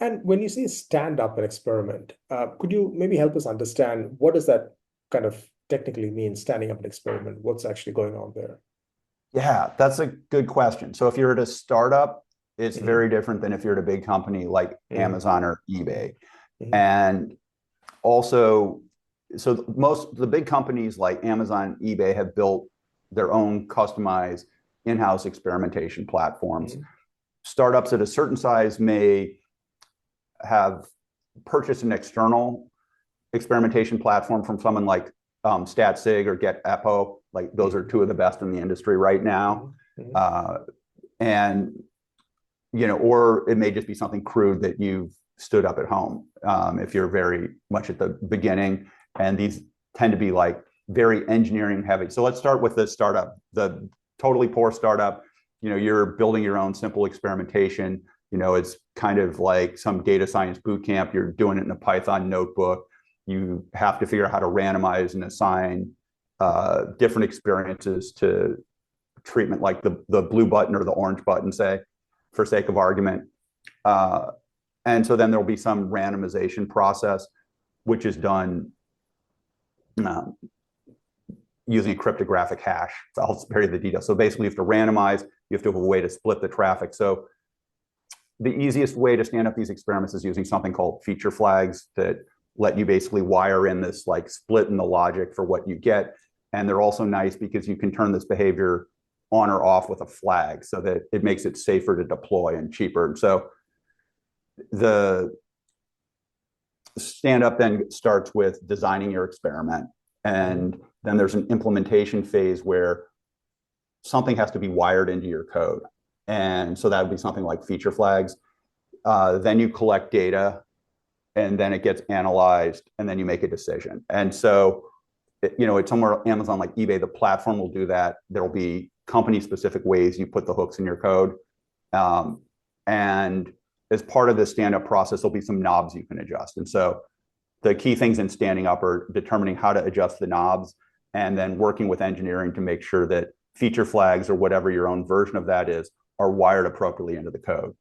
And when you say stand up and experiment, could you maybe help us understand what does that kind of technically mean, standing up an experiment? What's actually going on there? Yeah, that's a good question. So if you're at a startup, it's Hmm. very different than if you're at a big company like Hmm. Amazon or eBay. Hmm. And also, so most the big companies like Amazon, eBay have built their own customized in-house experimentation platforms. Hmm. Startups at a certain size may have purchased an external experimentation platform from someone like StatSig or GetEpo. Like those are Hmm. two of the best in the industry right now. Hmm. Hmm. Uh, and or it may just be something crude that you've stood up at home if you're very much at the beginning. And these tend to be like very engineering heavy. So let's start with the startup, the totally poor startup. You're building your own simple experimentation. It's kind of like some data science boot camp. You're doing it in a Python notebook. You have to figure out how to randomize and assign different experiences to treatment, like the blue button or the orange button, say, for sake of argument. Uh, and so then there'll be some randomization process, which is done um, using a cryptographic hash. So I'll spare you the details. So basically, you have to randomize, you have to have a way to split the traffic. So the easiest way to stand up these experiments is using something called feature flags that let you basically wire in this like split in the logic for what you get. And they're also nice because you can turn this behavior on or off with a flag so that it makes it safer to deploy and cheaper. And so the stand up then starts with designing your experiment. Hmm. And then there's an implementation phase where something has to be wired into your code. And so that would be something like feature flags. Then you collect data and then it gets analyzed and then you make a decision. And so, it's somewhere Amazon like eBay, the platform will do that. There'll be company specific ways you put the hooks in your code. And as part of the stand up process, there'll be some knobs you can adjust. And so the key things in standing up are determining how to adjust the knobs and then working with engineering to make sure that feature flags or whatever your own version of that is are wired appropriately into the code.